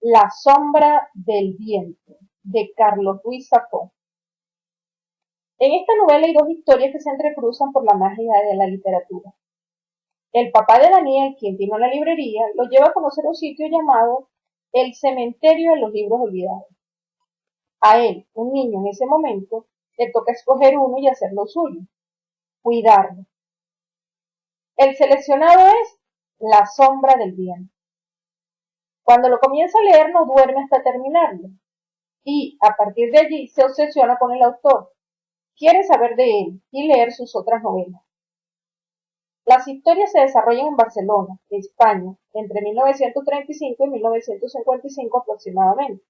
La sombra del viento, de Carlos Ruiz Zafón. En esta novela hay dos historias que se entrecruzan por la magia de la literatura. El papá de Daniel, quien tiene una librería, lo lleva a conocer un sitio llamado el Cementerio de los Libros Olvidados. A él, un niño en ese momento, le toca escoger uno y hacerlo suyo, cuidarlo. El seleccionado es La sombra del viento. Cuando lo comienza a leer no duerme hasta terminarlo, y a partir de allí se obsesiona con el autor, quiere saber de él y leer sus otras novelas. Las historias se desarrollan en Barcelona, España, entre 1935 y 1955 aproximadamente.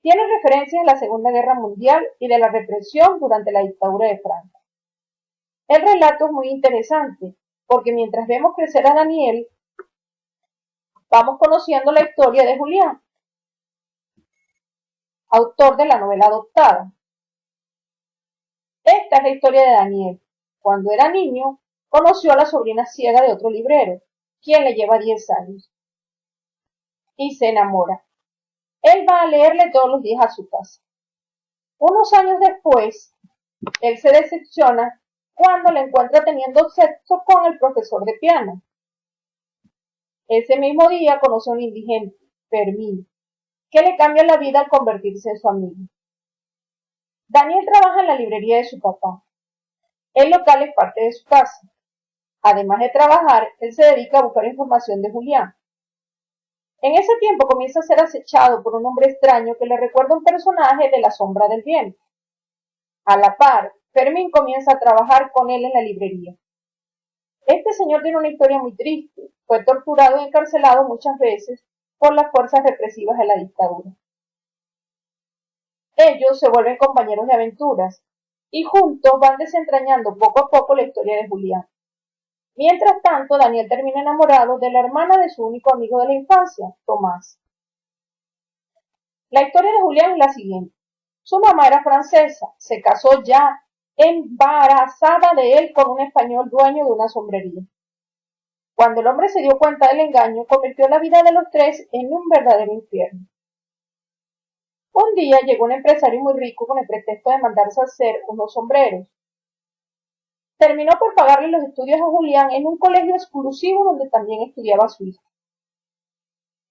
Tiene referencias de la Segunda Guerra Mundial y de la represión durante la dictadura de Franco. El relato es muy interesante, porque mientras vemos crecer a Daniel, vamos conociendo la historia de Julián, autor de la novela adoptada. Esta es la historia de Daniel. Cuando era niño, conoció a la sobrina ciega de otro librero, quien le lleva 10 años, y se enamora. Él va a leerle todos los días a su casa. Unos años después, él se decepciona cuando la encuentra teniendo sexo con el profesor de piano. Ese mismo día conoce a un indigente, Fermín, que le cambia la vida al convertirse en su amigo. Daniel trabaja en la librería de su papá. El local es parte de su casa. Además de trabajar, él se dedica a buscar información de Julián. En ese tiempo comienza a ser acechado por un hombre extraño que le recuerda a un personaje de La sombra del viento. A la par, Fermín comienza a trabajar con él en la librería. Este señor tiene una historia muy triste. Fue torturado y encarcelado muchas veces por las fuerzas represivas de la dictadura. Ellos se vuelven compañeros de aventuras y juntos van desentrañando poco a poco la historia de Julián. Mientras tanto, Daniel termina enamorado de la hermana de su único amigo de la infancia, Tomás. La historia de Julián es la siguiente. Su mamá era francesa, se casó ya embarazada de él con un español dueño de una sombrería. Cuando el hombre se dio cuenta del engaño, convirtió la vida de los tres en un verdadero infierno. Un día llegó un empresario muy rico con el pretexto de mandarse a hacer unos sombreros. Terminó por pagarle los estudios a Julián en un colegio exclusivo donde también estudiaba su hijo.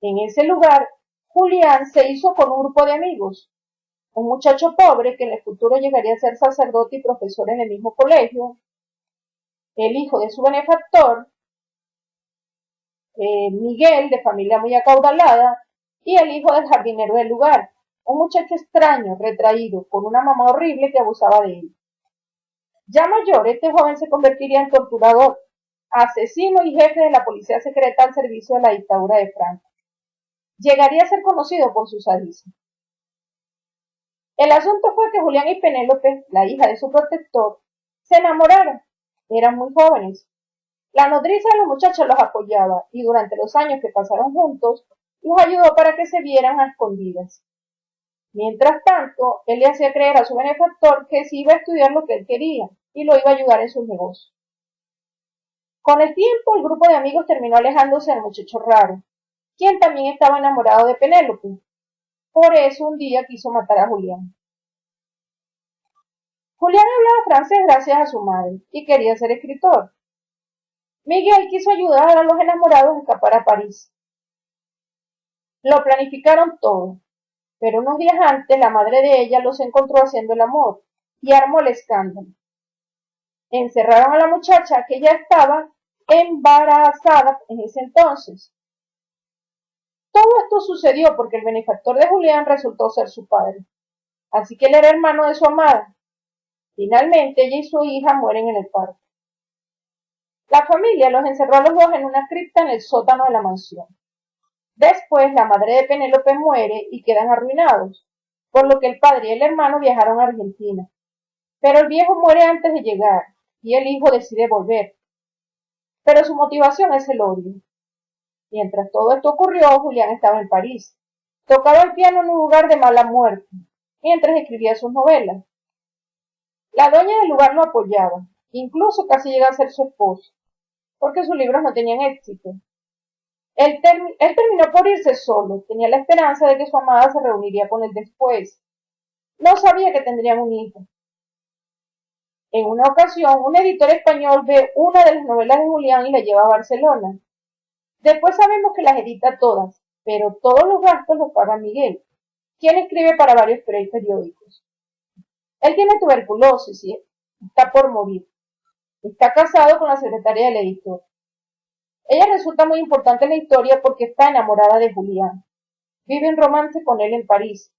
En ese lugar, Julián se hizo con un grupo de amigos, un muchacho pobre que en el futuro llegaría a ser sacerdote y profesor en el mismo colegio, el hijo de su benefactor, Miguel, de familia muy acaudalada, y el hijo del jardinero del lugar, un muchacho extraño, retraído, con una mamá horrible que abusaba de él. Ya mayor, este joven se convertiría en torturador, asesino y jefe de la policía secreta al servicio de la dictadura de Franco. Llegaría a ser conocido por su sadismo. El asunto fue que Julián y Penélope, la hija de su protector, se enamoraron. Eran muy jóvenes. La nodriza de los muchachos los apoyaba y durante los años que pasaron juntos, los ayudó para que se vieran a escondidas. Mientras tanto, él le hacía creer a su benefactor que sí iba a estudiar lo que él quería y lo iba a ayudar en sus negocios. Con el tiempo, el grupo de amigos terminó alejándose del muchacho raro, quien también estaba enamorado de Penélope. Por eso un día quiso matar a Julián. Julián hablaba francés gracias a su madre y quería ser escritor. Miguel quiso ayudar a los enamorados a escapar a París. Lo planificaron todo, pero unos días antes la madre de ella los encontró haciendo el amor y armó el escándalo. Encerraron a la muchacha que ya estaba embarazada en ese entonces. Todo esto sucedió porque el benefactor de Julián resultó ser su padre, así que él era hermano de su amada. Finalmente ella y su hija mueren en el parto. La familia los encerró a los dos en una cripta en el sótano de la mansión. Después la madre de Penélope muere y quedan arruinados, por lo que el padre y el hermano viajaron a Argentina. Pero el viejo muere antes de llegar y el hijo decide volver. Pero su motivación es el odio. Mientras todo esto ocurrió, Julián estaba en París. Tocaba el piano en un lugar de mala muerte, mientras escribía sus novelas. La dueña del lugar lo apoyaba, incluso casi llega a ser su esposo, porque sus libros no tenían éxito. Él terminó por irse solo, tenía la esperanza de que su amada se reuniría con él después. No sabía que tendrían un hijo. En una ocasión, un editor español ve una de las novelas de Julián y la lleva a Barcelona. Después sabemos que las edita todas, pero todos los gastos los paga Miguel, quien escribe para varios periódicos. Él tiene tuberculosis y está por morir. Está casado con la secretaria del editor. Ella resulta muy importante en la historia porque está enamorada de Julián. Vive un romance con él en París.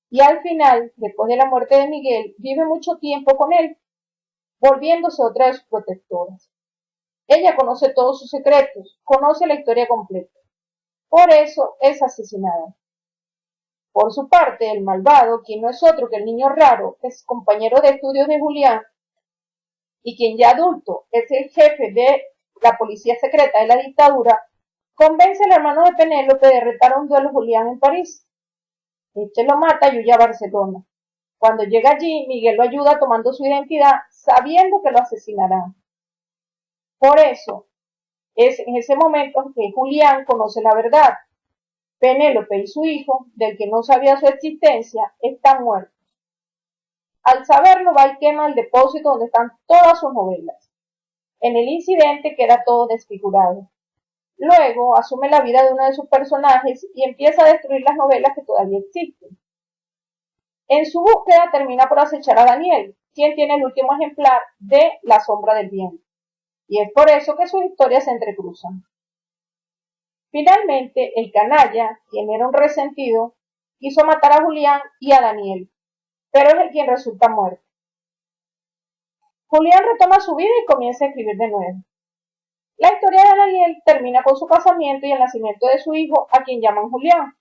Y al final, después de la muerte de Miguel, vive mucho tiempo con él, volviéndose otra de sus protectoras. Ella conoce todos sus secretos, conoce la historia completa. Por eso es asesinada. Por su parte, el malvado, quien no es otro que el niño raro, es compañero de estudios de Julián y quien ya adulto es el jefe de la policía secreta de la dictadura, convence al hermano de Penélope de retar un duelo a Julián en París. Este lo mata y huye a Barcelona. Cuando llega allí, Miguel lo ayuda tomando su identidad, sabiendo que lo asesinarán. Por eso, es en ese momento que Julián conoce la verdad. Penélope y su hijo, del que no sabía su existencia, están muertos. Al saberlo, va y quema el depósito donde están todas sus novelas. En el incidente queda todo desfigurado. Luego asume la vida de uno de sus personajes y empieza a destruir las novelas que todavía existen. En su búsqueda termina por acechar a Daniel, quien tiene el último ejemplar de La sombra del viento, y es por eso que sus historias se entrecruzan. Finalmente, el canalla, quien era un resentido, quiso matar a Julián y a Daniel, pero es el quien resulta muerto. Julián retoma su vida y comienza a escribir de nuevo. La historia de Daniel termina con su casamiento y el nacimiento de su hijo, a quien llaman Julián.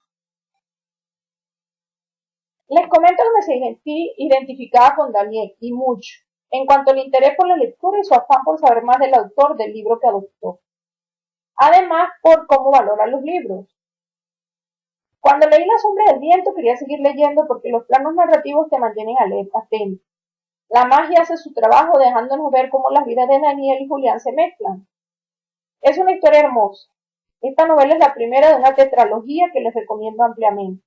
Les comento que me sentí identificada con Daniel, y mucho, en cuanto al interés por la lectura y su afán por saber más del autor del libro que adoptó. Además, por cómo valora los libros. Cuando leí La sombra del viento quería seguir leyendo porque los planos narrativos te mantienen alerta, atento. La magia hace su trabajo dejándonos ver cómo las vidas de Daniel y Julián se mezclan. Es una historia hermosa. Esta novela es la primera de una tetralogía que les recomiendo ampliamente.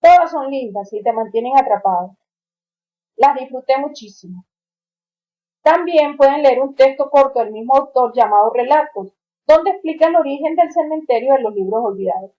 Todas son lindas y te mantienen atrapado. Las disfruté muchísimo. También pueden leer un texto corto del mismo autor llamado Relatos, donde explica el origen del cementerio de los libros olvidados.